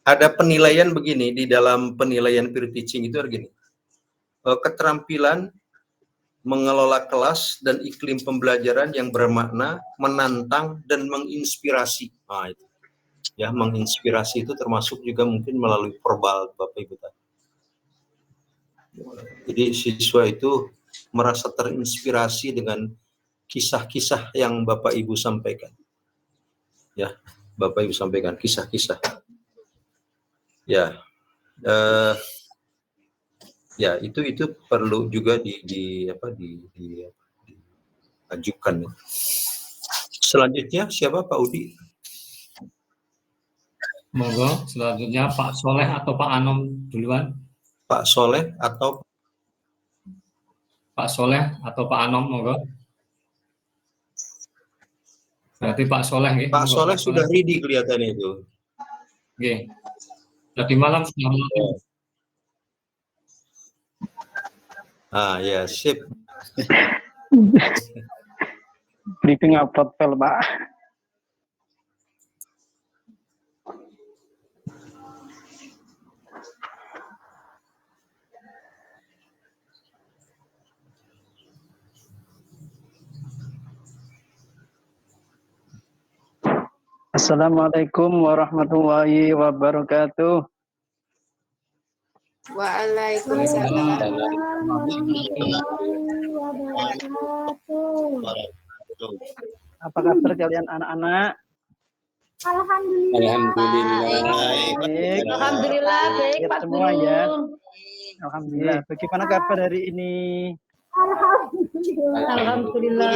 Ada penilaian begini di dalam penilaian peer teaching itu begini. Keterampilan mengelola kelas dan iklim pembelajaran yang bermakna, menantang dan menginspirasi. Nah, itu. Ya, menginspirasi itu termasuk juga mungkin melalui verbal Bapak Ibu tadi. Jadi siswa itu merasa terinspirasi dengan kisah-kisah yang Bapak Ibu sampaikan. Ya, Bapak Ibu sampaikan kisah-kisah. Ya, ya itu perlu juga diajukan. Selanjutnya siapa Pak Udi? Monggo, selanjutnya Pak Soleh atau Pak Anom duluan. Pak Soleh atau Pak Anom, monggo. Berarti Pak Soleh. Pak Soleh sudah ready kelihatannya itu. Oke. Tadi malam sudah malam. Ya, sip. Briefing upload file, Pak. Assalamualaikum warahmatullahi wabarakatuh. Waalaikumsalam. Apa kabar kalian anak-anak? Alhamdulillah. Alhamdulillah baik Pak semua Guru. Ya. Alhamdulillah. Bagaimana kabar hari ini? Alhamdulillah.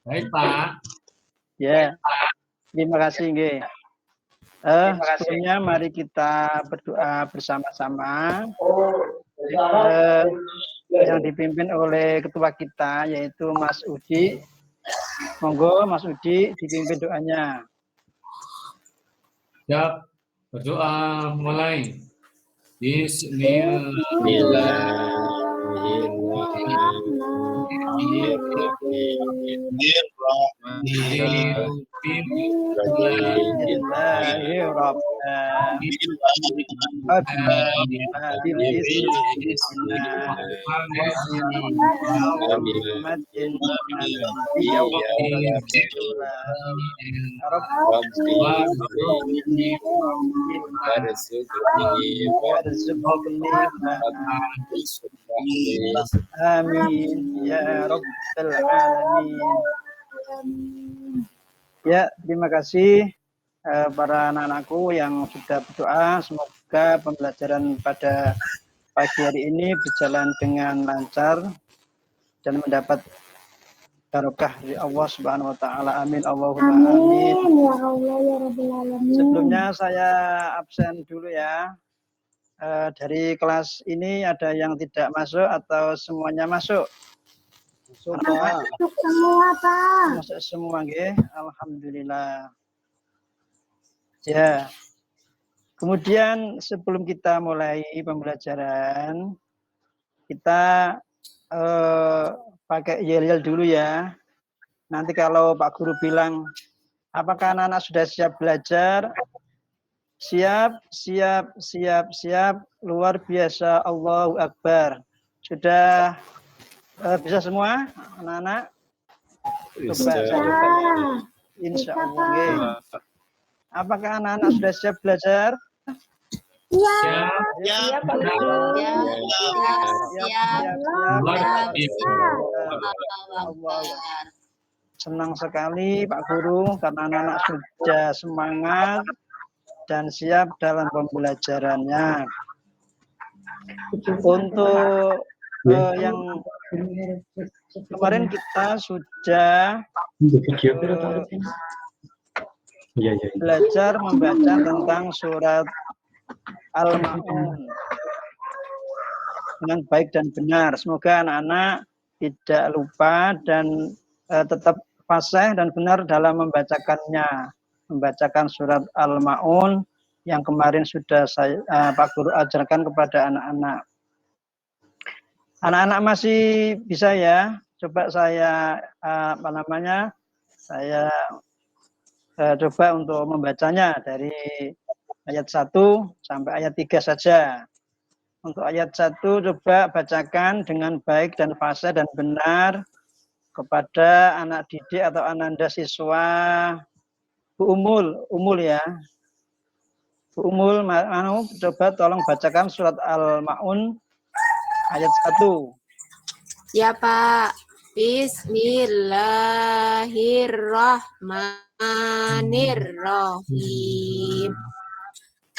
Baik Pak. Ya. Terima kasih nggih. Sebelumnya mari kita berdoa bersama-sama. Yang dipimpin oleh ketua kita yaitu Mas Udi. Monggo Mas Udi dipimpin doanya. Siap. Berdoa mulai. Amin ya Rabbal Alamin. Ya, terima kasih para anak-anakku yang sudah berdoa. Semoga pembelajaran pada pagi hari ini berjalan dengan lancar dan mendapat barokah dari Allah Subhanahu wa taala. Amin Allahumma amin. Ya Allah ya Rabbal Alamin. Sebelumnya saya absen dulu ya. Dari kelas ini ada yang tidak masuk atau semuanya masuk? Masuk semua Pak. Masuk semua nggih. Alhamdulillah. Ya. Kemudian sebelum kita mulai pembelajaran, kita pakai yel-yel dulu ya. Nanti kalau Pak Guru bilang, apakah anak-anak sudah siap belajar? Siap, siap, siap, siap. Luar biasa, Allahu Akbar. Sudah bisa semua anak-anak? Coba saya coba. Insya Allah. Apakah anak-anak sudah siap belajar? Ya. Siap. Pak Guru. Senang sekali Pak Guru karena anak-anak sudah semangat dan siap dalam pembelajarannya. Untuk yang kemarin kita sudah belajar membaca tentang surat Al-Ma'un dengan baik dan benar. Semoga anak-anak tidak lupa dan tetap fasih dan benar dalam membacakannya. Membacakan surat Al-Ma'un yang kemarin sudah Pak Guru ajarkan kepada anak-anak. Anak-anak masih bisa ya? Coba saya saya coba untuk membacanya dari ayat 1 sampai ayat 3 saja. Untuk ayat 1 coba bacakan dengan baik dan fasih dan benar kepada anak didik atau ananda siswa Bu Umul ya. Bu Umul, coba tolong bacakan surat Al-Ma'un ayat 1. Ya Pak. Bismillahirrahmanirrahim.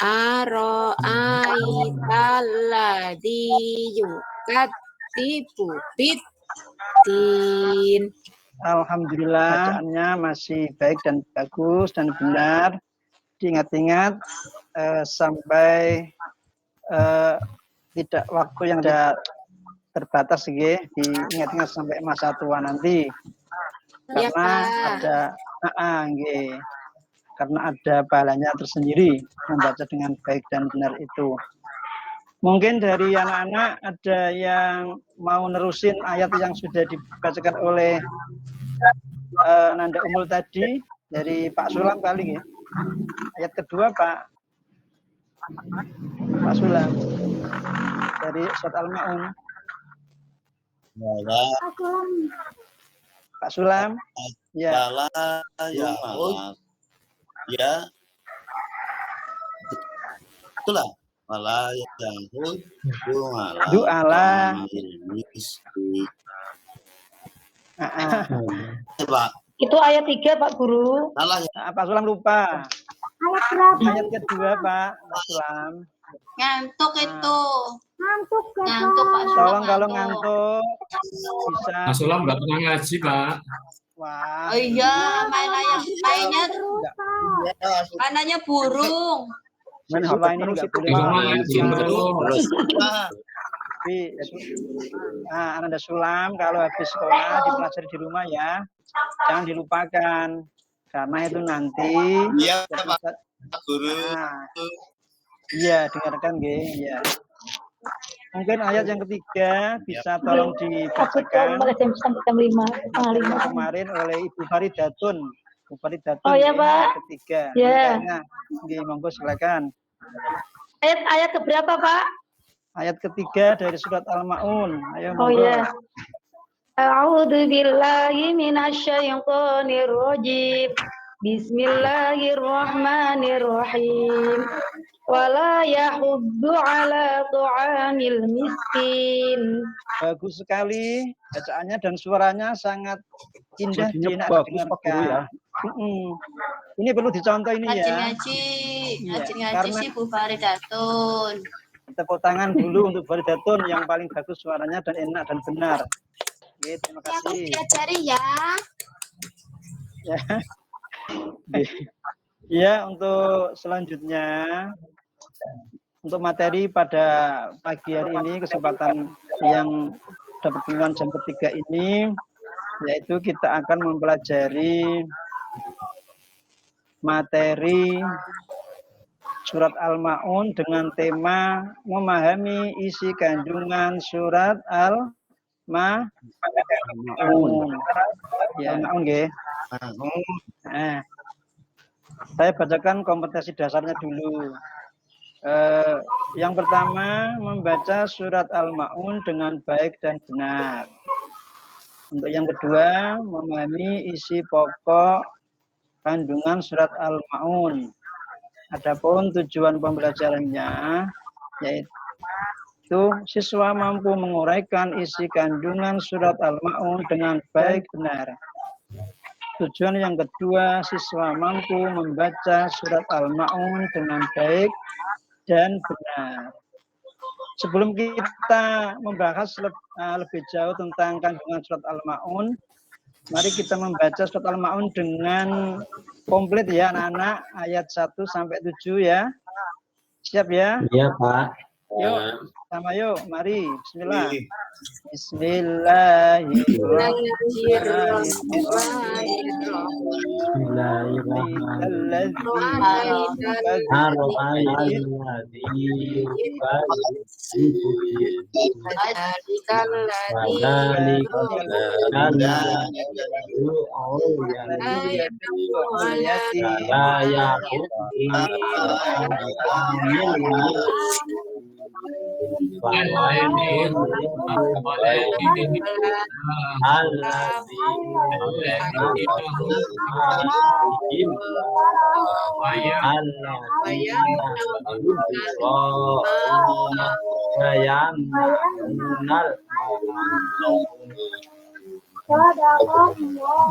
Aro'aitalladzi yukatibu biddin. Alhamdulillah, bacaannya masih baik dan bagus dan benar. Diingat-ingat sampai tidak waktu yang ada terbatas diingat-ingat sampai masa tua nanti. Karena karena ada pahalanya tersendiri membaca dengan baik dan benar itu. Mungkin dari anak-anak ada yang mau nerusin ayat yang sudah dibacakan oleh Nanda Umul tadi dari Pak Sulam kali ya. Ayat kedua Pak Sulam dari surat Al-Ma'un. Pak Sulam. Ya. Ya. Itulah. Wala yahud du'ala. Itu ayat 3 Pak Guru. Salah ya. Pak Sulam lupa. Ayat berapa? Ayat kedua Pak Sulam. Ngantuk itu. Ngantuk Pak Sulam. Tolong kalau ngantuk bisa. Pak Sulam nggak pernah ngaji, Pak. Wah. Oh iya, mainannya burung. Main HP ini nggak boleh. Di rumah ngaji burung. Tapi Ananda Sulam kalau habis sekolah dipelajari di rumah ya, jangan dilupakan karena itu nanti. Iya Pak Guru. Iya dengarkan ya. Mungkin ayat yang ketiga bisa tolong dibacakan kemarin oleh Ibu Faridatun. Ibu Faridatun. Oh ya Pak. Ketiga. Ya. Monggo silakan. Ayat keberapa Pak? Ayat ketiga dari surat Al-Ma'un. Ayo Oh monggo. ya. A'udzu billahi minasyaitonir rajim. Bismillahirrahmanirrahim. Wala yahuddu ala tu'amil miskin. Bagus sekali bacaannya dan suaranya sangat indah didengarkan. Ini perlu dicontoh ini ya. Ngaji sih Bu Faridatun. Tepuk tangan dulu untuk Faridatun yang paling bagus suaranya dan enak dan benar. Oke, terima kasih. Aku diajari ya. Ya, untuk selanjutnya untuk materi pada pagi hari ini kesempatan yang dapat dengan jam ketiga ini yaitu kita akan mempelajari materi surat Al-Ma'un dengan tema memahami isi kandungan surat Al-Ma'un. Ya, Ma'un nggih. Saya bacakan kompetensi dasarnya dulu. Yang pertama, membaca surat Al-Ma'un dengan baik dan benar. Untuk yang kedua, memahami isi pokok kandungan surat Al-Ma'un. Adapun tujuan pembelajarannya yaitu siswa mampu menguraikan isi kandungan surat Al-Ma'un dengan baik benar. Tujuan yang kedua, siswa mampu membaca surat Al-Ma'un dengan baik dan benar. Sebelum kita membahas lebih jauh tentang kandungan surat Al-Ma'un, mari kita membaca surat Al-Ma'un dengan komplit ya anak-anak, ayat 1 sampai 7 ya. Siap ya? Iya Pak. Yuk, sama yuk, mari. Bismillah.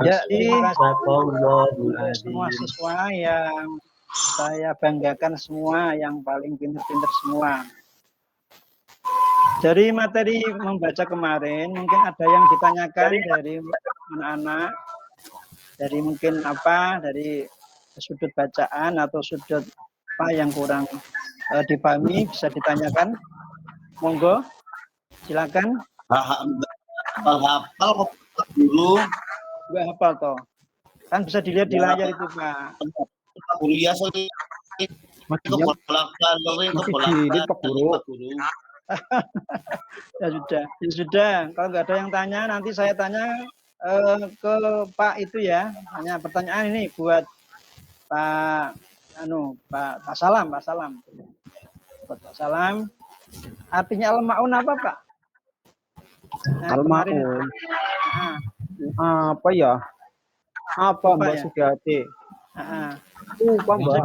Jadi semua siswa yang saya banggakan semua, yang paling pintar-pintar semua. Dari materi membaca kemarin, mungkin ada yang ditanyakan dari anak-anak, dari mungkin apa, dari sudut bacaan atau sudut apa yang kurang dipahami, bisa ditanyakan. Monggo, silakan. Hafal dulu. Enggak hafal toh. Kan bisa dilihat di layar itu, Pak. Kuliah soalnya guru. Ya sudah. Kalau nggak ada yang tanya, nanti saya tanya ke Pak itu ya. Hanya pertanyaan ini buat Pak Salam. Buat Pak Salam. Artinya al-ma'un apa, Pak? Al-ma'un. Apa ya? Apa Mbak ya? Sugati? Pak Mbak.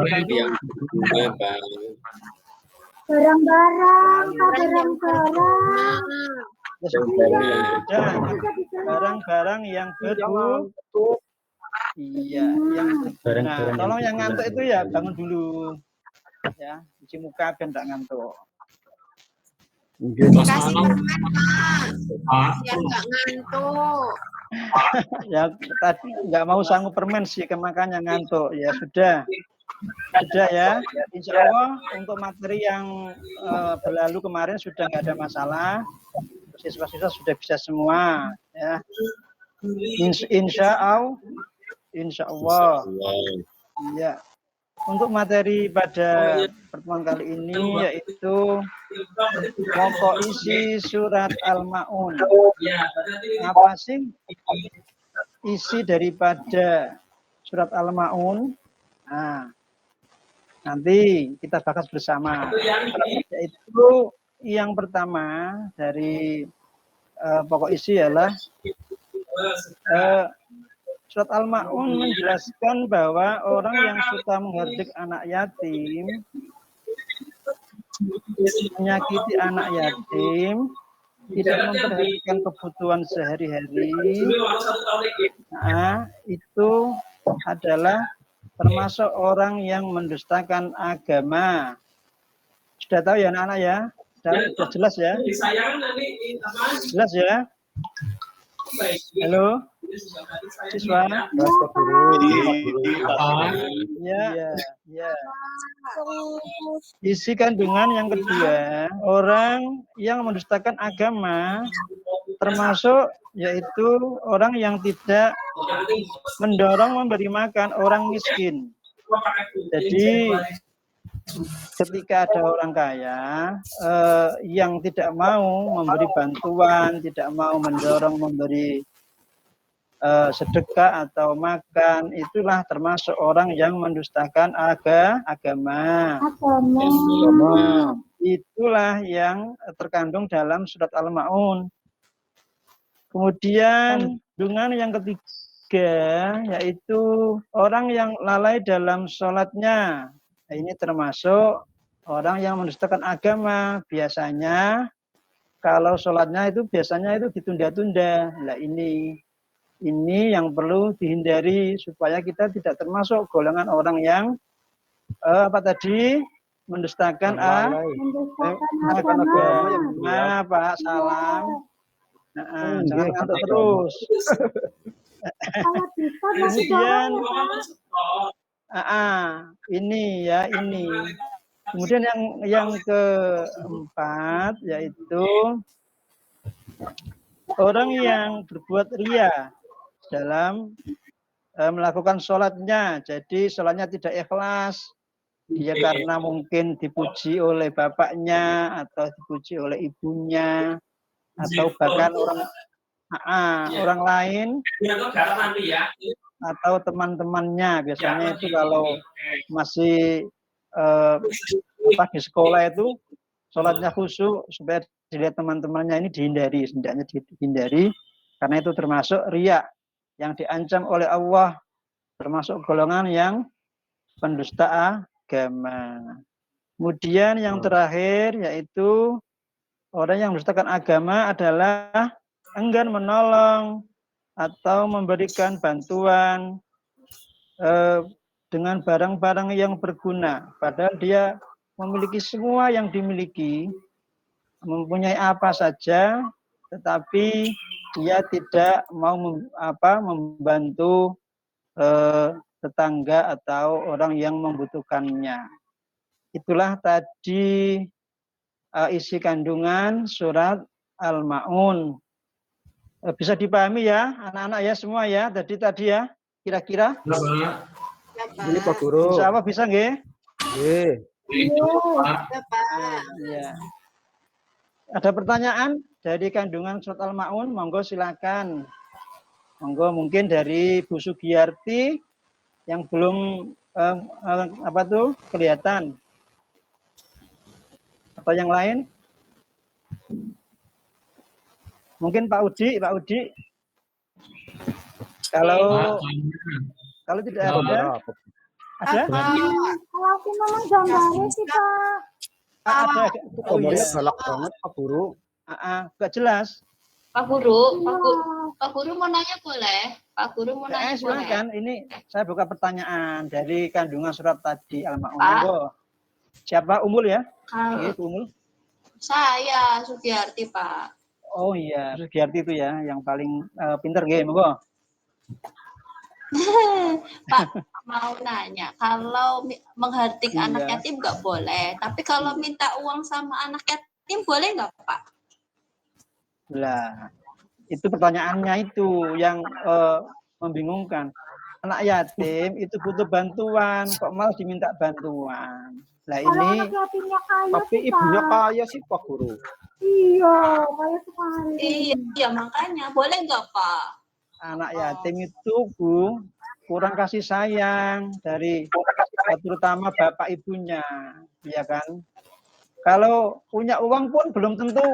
Barang-barang yang berbentuk. Iya, yang berguna. Tolong yang ngantuk itu ya bangun dulu. Ya, cuci muka biar enggak ngantuk. Kasih biar nggak ngantuk. Ya tadi nggak mau sanggup permen sih, makanya ngantuk. Ya sudah ya. Insya Allah untuk materi yang berlalu kemarin sudah nggak ada masalah. Siswa-siswa sudah bisa semua. Ya. Insya Allah. Ya. Untuk materi pada pertemuan kali ini yaitu pokok isi surat Al-Ma'un. Apa sih isi daripada surat Al-Ma'un? Nah, nanti kita bahas bersama. Yaitu yang pertama dari pokok isi adalah surat Al-Ma'un menjelaskan bahwa orang yang suka menghardik anak yatim, menyakiti anak yatim, tidak memperhatikan kebutuhan sehari-hari, nah, itu adalah termasuk orang yang mendustakan agama. Sudah tahu ya anak-anak ya? Sudah jelas ya? Jelas ya? Halo? Siswa? Ya. Isi kandungan yang kedua, orang yang mendustakan agama, termasuk yaitu orang yang tidak mendorong memberi makan orang miskin. Jadi ketika ada orang kaya yang tidak mau memberi bantuan, tidak mau mendorong memberi sedekah atau makan, itulah termasuk orang yang mendustakan agama. Itulah yang terkandung dalam surat Al-Ma'un. Kemudian kandungan yang ketiga yaitu orang yang lalai dalam sholatnya. Nah, ini termasuk orang yang mendustakan agama. Biasanya kalau sholatnya itu biasanya itu ditunda-tunda. Nah ini yang perlu dihindari supaya kita tidak termasuk golongan orang yang mendustakan agama. Pak Salam. Jangan ngantuk terus. Kemudian ini Kemudian yang keempat yaitu orang yang berbuat ria dalam melakukan sholatnya. Jadi sholatnya tidak ikhlas. Dia karena mungkin dipuji oleh bapaknya atau dipuji oleh ibunya atau bahkan orang lain atau teman-temannya. Biasanya itu kalau masih di sekolah itu sholatnya khusyuk supaya dilihat teman-temannya, ini dihindari, hendaknya dihindari karena itu termasuk riya yang diancam oleh Allah, termasuk golongan yang pendusta agama. Kemudian yang terakhir yaitu orang yang mendustakan agama adalah enggan menolong atau memberikan bantuan dengan barang-barang yang berguna, padahal dia memiliki semua yang dimiliki, mempunyai apa saja, tetapi dia tidak mau membantu tetangga atau orang yang membutuhkannya. Itulah tadi isi kandungan surat Al-Ma'un. Bisa dipahami ya anak-anak ya semua ya tadi ya kira-kira? Ini Pak Guru. Insya Allah bisa nggih? Nggih. Ya. Ada pertanyaan dari kandungan surat Al-Ma'un? Monggo silakan. Monggo mungkin dari Bu Sugiyarti yang belum kelihatan. Atau yang lain? Mungkin Pak Udi. Kalau tidak ada. Ada? Kalau aku memang gambarnya sih Pak. Ada. Oh iya. Galak banget Pak Guru. Gak jelas. Pak Guru mau nanya boleh? Pak Guru mau nanya boleh? Silakan. Ini saya buka pertanyaan dari kandungan surat tadi Al-Ma'un. Siapa? Umul ya? Oke, Umul. Saya Sugiyarti Pak. Oh iya, Sugiyarti itu ya yang paling pinter nggih, monggo. Pak, mau nanya, kalau menghardik anak yatim nggak boleh, tapi kalau minta uang sama anak yatim boleh nggak Pak? Lah, itu pertanyaannya itu yang membingungkan. Anak yatim itu butuh bantuan, kok malah diminta bantuan. Lah ini, tapi ibunya kaya sih Pak Guru. Iya, kayak kemarin. Iya, makanya boleh nggak Pak? Anak yatim itu Bu kurang kasih sayang dari terutama bapak ibunya, ya kan? Kalau punya uang pun belum tentu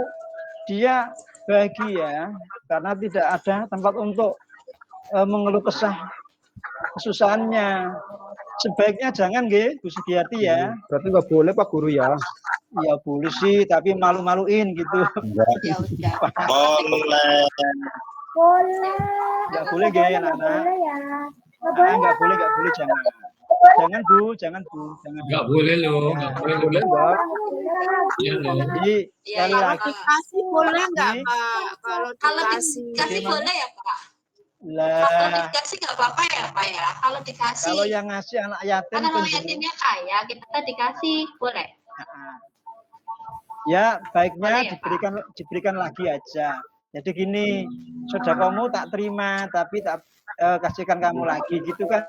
dia bahagia karena tidak ada tempat untuk mengeluh kesah kesusahannya. Sebaiknya jangan Bu Sugiyarti ya. Berarti nggak boleh Pak Guru ya? Ya boleh sih, tapi malu-maluin gitu. Ya udah. Boleh. Boleh. Nggak boleh anak-anak. Boleh ya. Nggak boleh, jangan. Jangan Bu. Nggak boleh loh, nggak boleh loh. Enggak. Iya loh. Jadi sekali lagi. Dikasih boleh nggak Pak? Kalau dikasih boleh ya Pak? Lah, kalau dikasih nggak apa-apa ya Pak ya? Kalau dikasih. Kalau yang ngasih anak yatim. Karena anak yatimnya kaya, kita dikasih boleh. Ya baiknya ya, diberikan lagi aja. Jadi gini, sedekahmu tak terima, tapi tak kasihkan kamu lagi gitu kan,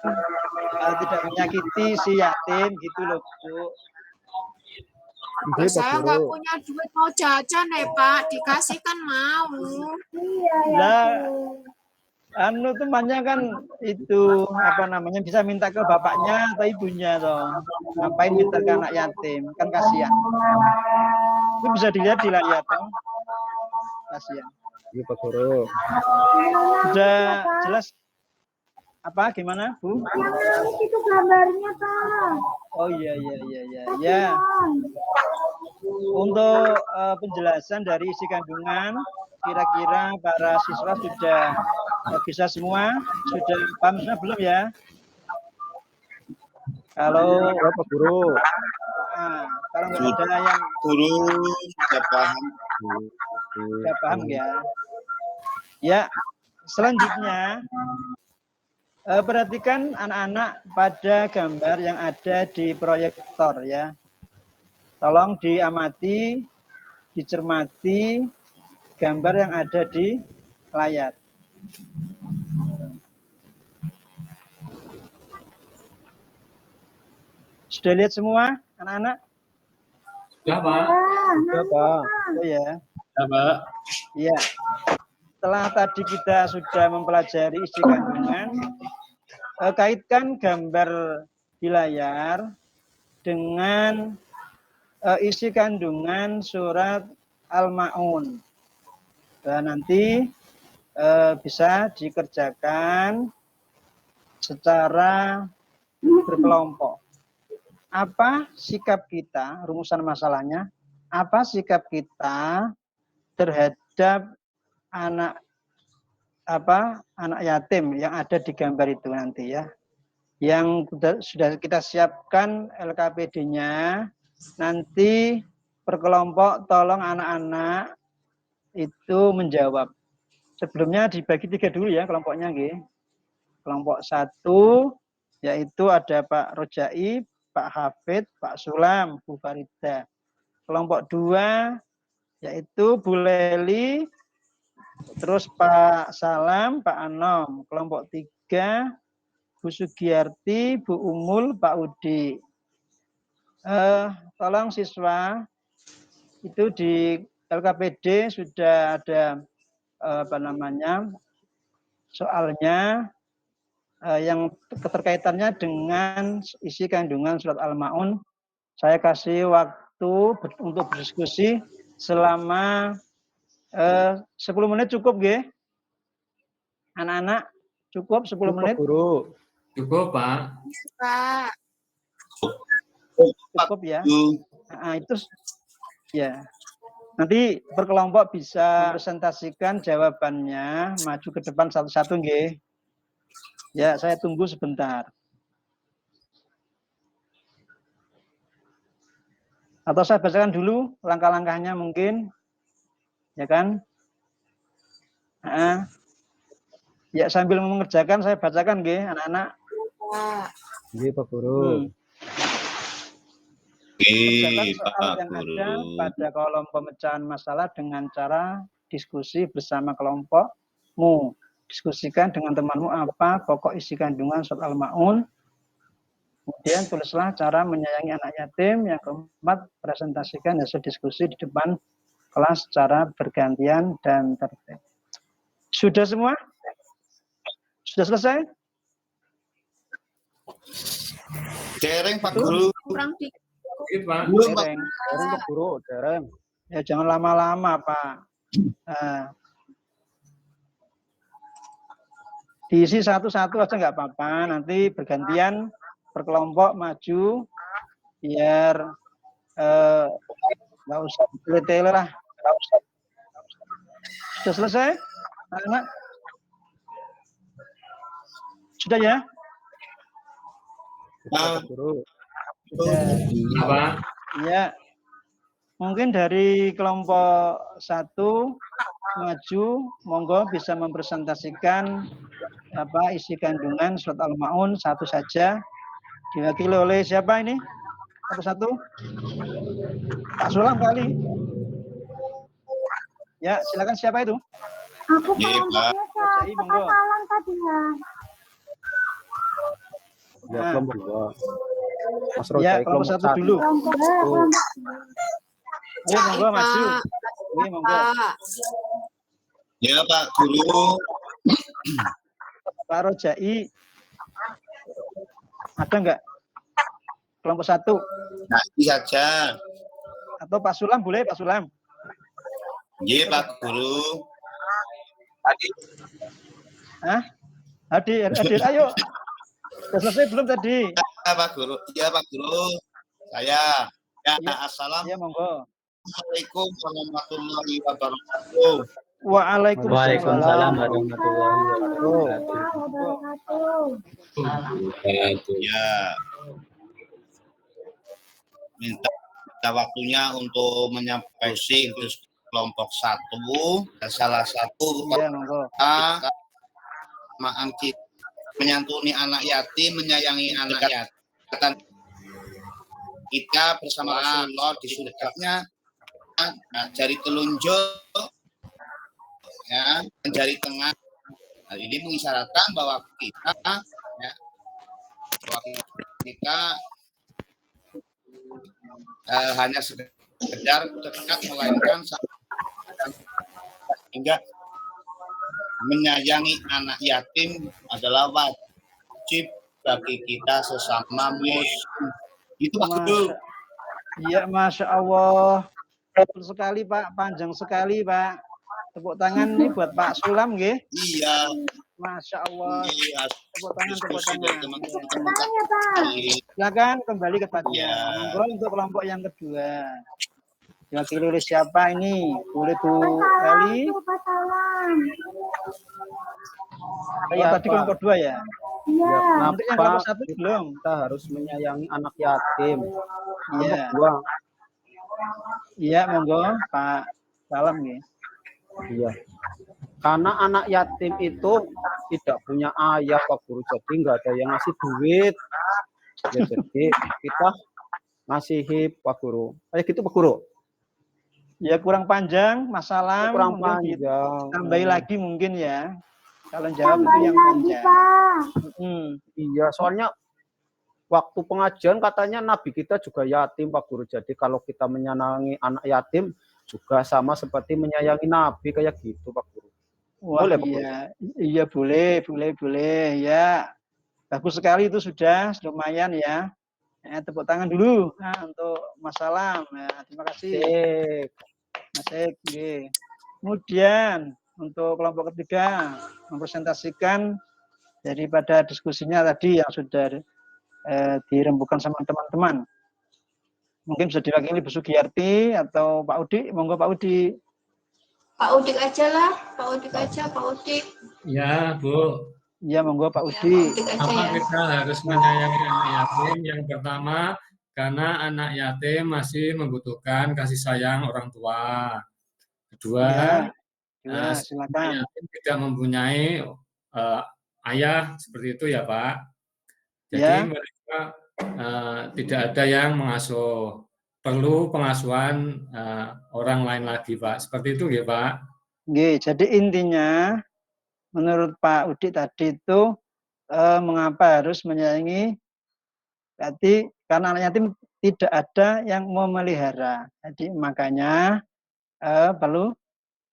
tidak menyakiti si yatim gitu loh Bu. Saya nggak punya duit mau jajan Pak, dikasih kan mau. Iya ya. Lah, temannya kan itu bisa minta ke bapaknya atau ibunya toh. Ngapain minta ke anak yatim? Kan kasihan. Itu bisa dilihat di layar toh. Kasihan. Iya Pak Guru. Sudah jelas gimana Bu? Yang nangis itu gambarnya Pak. Oh iya. Ya. Untuk penjelasan dari isi kandungan, kira-kira para siswa sudah bisa semua? Sudah paham semua belum ya? Kalau Pak Guru. Kalau nggak ada yang Guru sudah paham. Sudah paham ya? Ya, selanjutnya perhatikan anak-anak pada gambar yang ada di proyektor ya. Tolong diamati, dicermati gambar yang ada di layar. Sudah lihat semua anak-anak? Sudah, Pak. Sudah, Pak. Oh ya. Ya, Pak. Iya. Setelah tadi kita sudah mempelajari isi kandungan, kaitkan gambar di layar dengan isi kandungan surat Al-Ma'un. Dan nanti bisa dikerjakan secara berkelompok. Apa sikap kita, rumusan masalahnya, apa sikap kita terhadap anak yatim yang ada di gambar itu nanti ya. Yang sudah kita siapkan LKPD-nya, nanti per kelompok tolong anak-anak itu menjawab. Sebelumnya dibagi 3 dulu ya kelompoknya nggih. Kelompok 1 yaitu ada Pak Rojai, Pak Hafid, Pak Sulam, Bu Farida. Kelompok 2 yaitu Bu Leli, terus Pak Salam, Pak Anom. Kelompok 3 Bu Sugiyarti, Bu Umul, Pak Udi. Tolong siswa itu di LKPD sudah ada soalnya yang keterkaitannya dengan isi kandungan surat Al-Ma'un. Saya kasih waktu untuk berdiskusi selama 10 menit cukup nggih? Anak-anak cukup 10 menit? Guru. Cukup, Pak. Pak. Cukup ya. Nah, itu ya. Nanti berkelompok bisa presentasikan jawabannya, maju ke depan satu-satu nggih. Ya, saya tunggu sebentar. Atau saya bacakan dulu langkah-langkahnya mungkin. Ya kan? Ya, sambil mengerjakan saya bacakan nggih, anak-anak. Nggih, Pak Guru. Kerjakan soal yang ada pada kolom pemecahan masalah dengan cara diskusi bersama kelompokmu. Diskusikan dengan temanmu apa pokok isi kandungan surat Al-Ma'un. Kemudian tulislah cara menyayangi anak yatim. Yang keempat, presentasikan hasil diskusi di depan kelas secara bergantian dan tertib. Sudah semua? Sudah selesai? Dereng, Pak Guru. Kurang dikit. Pak. Dereng. Dereng, Pak Guru, dereng. Ya jangan lama-lama, Pak. Diisi satu-satu aja nggak apa-apa. Nanti bergantian berkelompok maju biar nggak usah detail lah. Sudah selesai, anak? Sudah ya? Pak Guru. Apa? Ya. Mungkin dari kelompok 1 maju, monggo bisa mempresentasikan isi kandungan surat Al-Ma'un satu saja. Diwakili oleh siapa ini? Satu-satu. Pak Sulam kali. Ya, silakan siapa itu? Aku kelompoknya Rojai, monggo. Salam tadi ya. Ya, kelompok 2. Mas Ya, Rojai, kelompok 1 dulu. Kelompok. Ya, monggo maju. Ini monggo. Pak. Ya, Pak Guru. Pak Rojai. Ada enggak? Kelompok 1. Nah, ini saja. Atau Pak Sulam boleh, Pak Sulam. Iya, Pak Guru. Hadir, ayo. Sudah selesai belum tadi? Ya, Pak Guru. Iya, Pak Guru. Saya. Ya, Ya. assalamualaikum Ya, monggo. warahmatullahi wabarakatuh. Waalaikumsalam. warahmatullahi wabarakatuh. Ya. Minta waktunya untuk menyampaikan kelompok 1 dan salah satu Ya, monggo. menyantuni anak yatim, menyayangi anak yatim. kita bersama Allah di surganya, jari telunjuk ya, dan jari tengah. Hal ini mengisyaratkan bahwa kita ya, hanya sekedar dekat, melainkan hingga menyayangi anak yatim adalah wajib bagi kita sesama muslim. Itu Pak Guru. Iya, Masya Allah. Betul sekali Pak, panjang sekali Pak. Tepuk tangan nih buat Pak Sulam, nggih. Iya. Masya Allah. Iya. Tepuk tangan, tepuk Diskusi tangan. dari teman-teman. Ya, Pak. Silakan kembali ke Pak. Iya. Monggo untuk kelompok yang kedua. Diwakili oleh siapa ini? Boleh Bu Eli? Salam. Oh, tadi kelompok dua ya? Iya. Untuk yang kelompok satu belum? Kita harus menyayangi anak yatim. Iya. Dua. Iya, monggo Pak Salam ya. Iya. Karena anak yatim itu tidak punya ayah Pak Guru, jadi nggak ada yang ngasih duit. Ya, jadi kita ngasihi Pak Guru. Kayak gitu Pak Guru. Ya kurang panjang masalah. Kurang panjang. Tambahi lagi mungkin ya. Kalau jawab itu Tambahin yang lagi, panjang. Pak. Iya, soalnya waktu pengajian katanya Nabi kita juga yatim Pak Guru. Jadi kalau kita menyayangi anak yatim juga sama seperti menyayangi Nabi kayak gitu Pak Guru. Wah, Boleh Pak Guru? Iya boleh ya. Bagus sekali itu sudah lumayan ya. Tepuk tangan dulu untuk Mas Salam. Terima kasih. Asik. Kemudian untuk kelompok ketiga mempresentasikan daripada diskusinya tadi yang sudah dirembukan sama teman-teman. Mungkin bisa diwakili Bu Sugiyarti atau Pak Udik. Monggo Pak Udik. Pak Udik aja lah, Pak Udik aja, Pak Udik. Ya, Bu. Ya, monggo Pak Ya, Udik. Pak Udik aja Apa ya. kita harus menyayangi anak yatim? Yang pertama, karena anak yatim masih membutuhkan kasih sayang orang tua. Kedua, Ya, anak silakan. yatim tidak mempunyai ayah seperti itu ya Pak. Jadi Ya. mereka tidak ada yang mengasuh. Perlu pengasuhan orang lain lagi Pak. Seperti itu ya Pak. Oke, jadi intinya menurut Pak Udik tadi itu mengapa harus menyayangi? Berarti karena anak yatim tidak ada yang memelihara. Jadi makanya perlu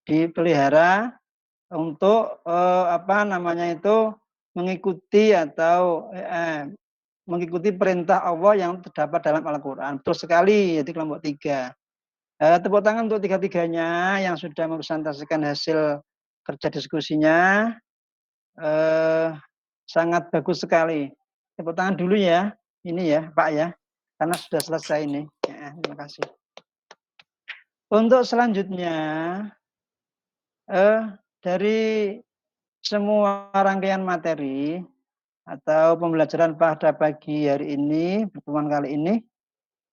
dipelihara untuk mengikuti atau mengikuti perintah Allah yang terdapat dalam Al-Quran. Betul sekali, jadi kelompok 3. Tepuk tangan untuk tiga-tiganya yang sudah mempresentasikan hasil kerja diskusinya. Sangat bagus sekali. Tepuk tangan dulu ya, ini ya Pak ya, karena sudah selesai ini. Terima kasih. Untuk selanjutnya, dari semua rangkaian materi atau pembelajaran pada pagi hari ini, pertemuan kali ini,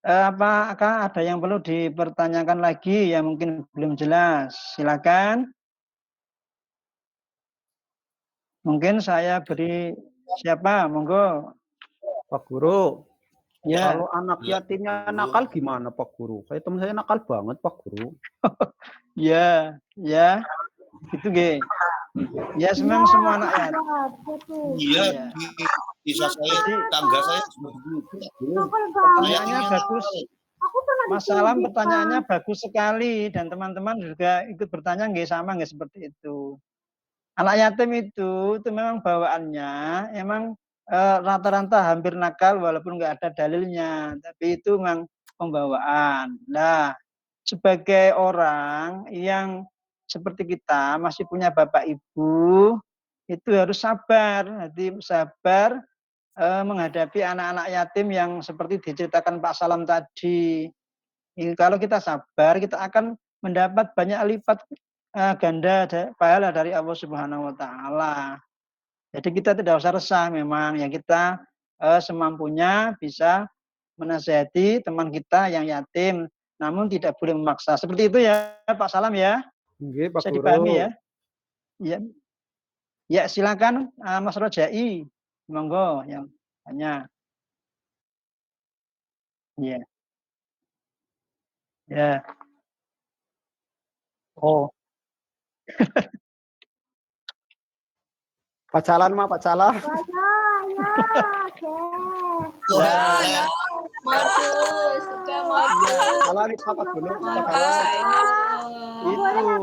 apakah ada yang perlu dipertanyakan lagi yang mungkin belum jelas? Silakan. Mungkin saya beri siapa? Monggo. Pak Guru. Ya. Kalau anak yatimnya nakal gimana Pak Guru? Kayak teman saya nakal banget Pak Guru. Ya. Gitu Ge. Ya memang semua anak yatim. Iya, bisa saya tangga saya Pertanyaannya bagus. Mas Salam pertanyaannya bagus sekali dan teman-teman juga ikut bertanya nggak sama nggak seperti itu. Anak yatim itu memang bawaannya emang rata-rata hampir nakal walaupun nggak ada dalilnya, tapi itu memang pembawaan. Nah, sebagai orang yang seperti kita masih punya bapak ibu, itu harus sabar. Jadi sabar menghadapi anak-anak yatim yang seperti diceritakan Pak Salam tadi. Kalau kita sabar, kita akan mendapat banyak lipat ganda pahala dari Allah Subhanahu wa taala. Jadi kita tidak usah resah memang ya, kita semampunya bisa menasihati teman kita yang yatim, namun tidak boleh memaksa. Seperti itu ya Pak Salam ya. Nggih, Pak Bisa Guru. dipahami ya. Ya silakan Mas Rojai. Monggo yang tanya. Iya. Ya. Oh. Pacalan mah pacalan. Ya, modus, suka modus. Pacalan itu apa dulu? Modus Pacalan.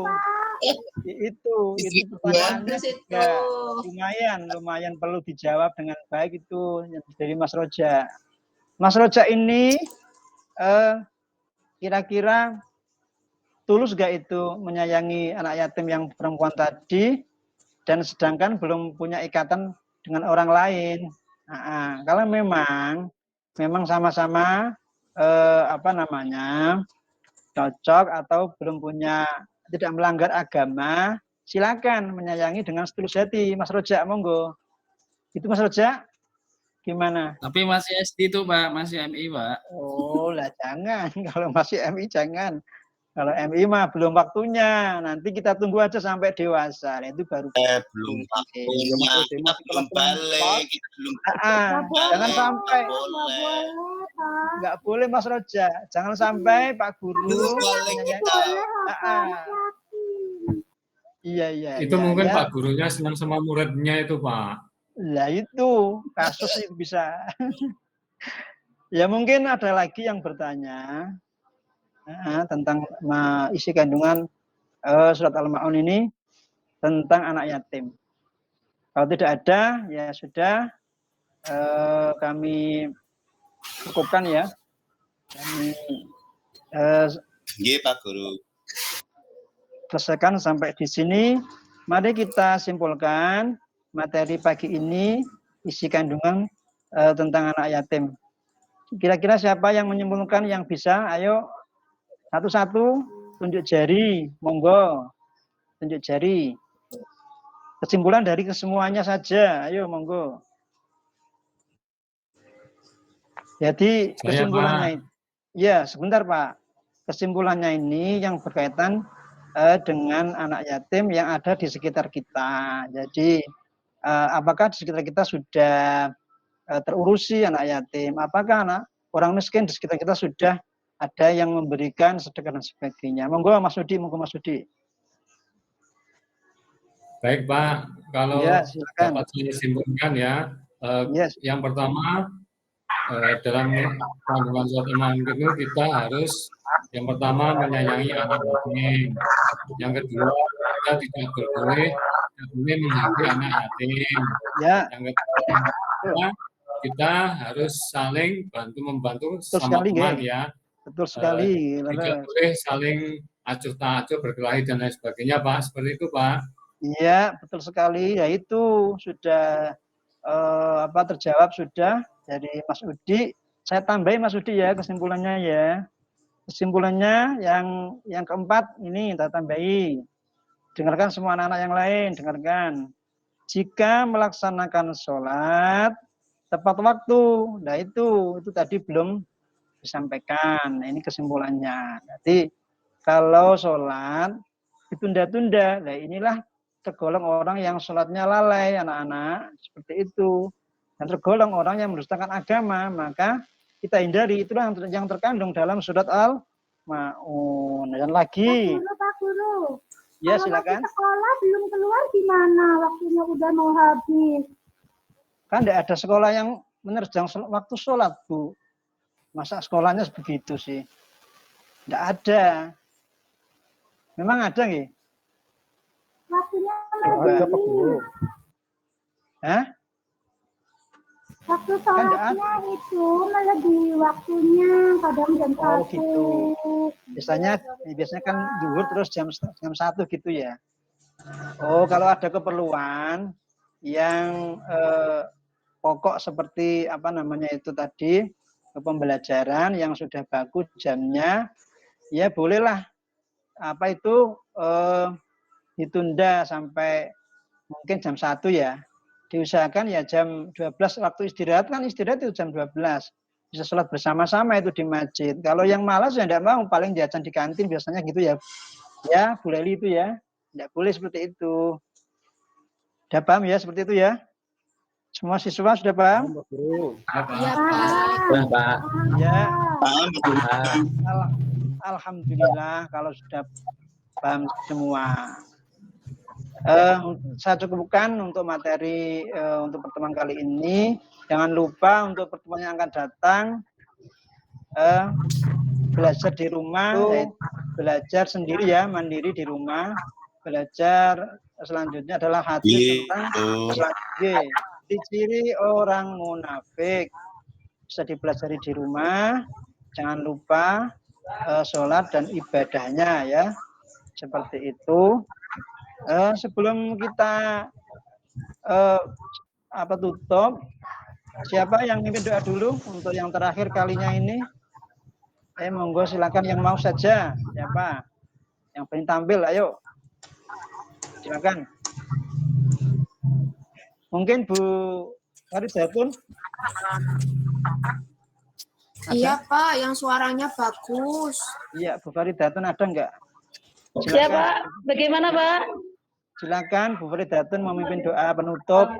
Itu pertanyaannya Modus itu. juga lumayan perlu dijawab dengan baik itu dari Mas Roja. Mas Roja ini kira-kira tulus gak itu menyayangi anak yatim yang perempuan tadi dan sedangkan belum punya ikatan dengan orang lain. Nah, kalau memang sama-sama cocok atau belum punya, tidak melanggar agama, silakan menyayangi dengan setulus hati. Mas Roja, monggo. Itu Mas Roja gimana? Tapi masih SD itu Pak, masih MI Pak. Oh lah jangan, kalau masih MI jangan. Kalau MI mah belum waktunya. Nanti kita tunggu aja sampai dewasa. Nah, itu baru. Belum waktunya, belum balik, kita belum. Jangan sampai. Nggak boleh Mas Roja. Jangan sampai Pak Guru. Iya. Itu mungkin Pak gurunya senang sama muridnya itu Pak. Lah itu kasus itu bisa. Ya mungkin ada lagi yang bertanya tentang isi kandungan surat Al-Ma'un ini tentang anak yatim. Kalau tidak ada, ya sudah kami cukupkan ya. Iya Pak Guru. Selesaikan sampai di sini. Mari kita simpulkan materi pagi ini isi kandungan tentang anak yatim. Kira-kira siapa yang menyimpulkan yang bisa? Ayo. Satu-satu, tunjuk jari, monggo, tunjuk jari. Kesimpulan dari kesemuanya saja, ayo monggo. Jadi kesimpulannya, ya sebentar Pak. Kesimpulannya ini yang berkaitan dengan anak yatim yang ada di sekitar kita. Jadi apakah di sekitar kita sudah terurusi anak yatim? Apakah anak orang miskin di sekitar kita sudah ada yang memberikan sedekah dan sebagainya. Monggo Mas Udi, Mas Udi. Baik Pak, kalau ya, dapat saya simpulkan ya, yang pertama dalam kandungan surat Al-Ma'un itu kita harus yang pertama menyayangi anak yatim. Yang kedua kita tidak boleh menghakimi anak yatim. Yang ketiga kita harus saling bantu-membantu sama teman ya. Betul sekali. Tidak boleh saling acuh tak acuh, berkelahi dan lain sebagainya, Pak. Seperti itu, Pak. Iya, betul sekali. Ya itu sudah terjawab sudah dari Mas Udi. Saya tambahin Mas Udi ya kesimpulannya ya. Kesimpulannya yang keempat ini kita tambahi. Dengarkan semua anak-anak yang lain, dengarkan. Jika melaksanakan sholat tepat waktu, nah itu tadi belum disampaikan. Nah, ini kesimpulannya. Jadi kalau sholat ditunda-tunda, nah inilah tergolong orang yang sholatnya lalai, anak-anak seperti itu. Dan tergolong orang yang mendustakan agama, maka kita hindari. Itulah yang terkandung dalam surat Al-Ma'un. Dan lagi, Pak Guru. Ya silakan. Kalau sekolah belum keluar gimana? Waktunya udah mau habis. Kan tidak ada sekolah yang menerjang waktu sholat, Bu. Masa sekolahnya begitu sih? Tidak ada. Memang ada nggih? Waktunya melebihi. Hah? Waktu sholatnya itu melebihi waktunya, kadang jam 1. Gitu. Biasanya kan zuhur terus jam 1 gitu ya. Oh, kalau ada keperluan yang pokok seperti itu tadi, pembelajaran yang sudah bagus jamnya, ya bolehlah ditunda sampai mungkin jam 1 ya. Diusahakan ya jam 12 waktu istirahat itu jam 12. Bisa sholat bersama-sama itu di masjid. Kalau yang malas ya tidak mau, paling jajan di kantin biasanya gitu ya. Ya, Bu Leli itu ya. Tidak boleh seperti itu. Sudah paham ya seperti itu ya? Semua siswa sudah paham? Iya, Pak. Ya. Paham. alhamdulillah kalau sudah paham semua. Saya cukupkan untuk materi untuk pertemuan kali ini. Jangan lupa untuk pertemuan yang akan datang belajar di rumah, belajar sendiri ya, mandiri di rumah. Belajar selanjutnya adalah hadis tentang ciri orang munafik. Bisa dipelajari di rumah. Jangan lupa sholat dan ibadahnya ya. Seperti itu. Sebelum kita tutup, siapa yang mimpin doa dulu untuk yang terakhir kalinya ini? Monggo silakan yang mau saja. Siapa yang pengen tampil? Ayo, silakan. Mungkin Bu Faridatun. Iya Pak, yang suaranya bagus. Iya, Bu Faridatun ada enggak? Ya Pak, bagaimana Pak? Silakan Bu Faridatun memimpin doa penutup.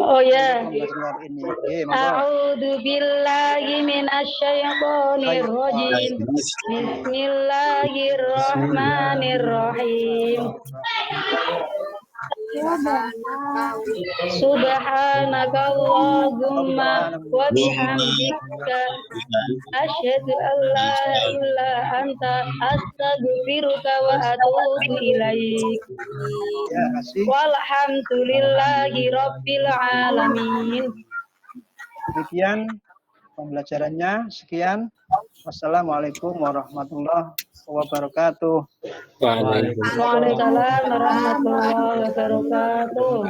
Oh ya. Ini. A'udzu billahi minasyaitonir rajim. Bismillahirrahmanirrahim. Subhanakallahumma wa bihamdika asyhadu an la ilaha illa anta astaghfiruka wa atubu ilaik. Walhamdulillahi rabbil alamin. Demikian pembelajarannya. Sekian. Wassalamualaikum warahmatullahi wabarakatuh. Waalaikumsalam warahmatullahi wabarakatuh.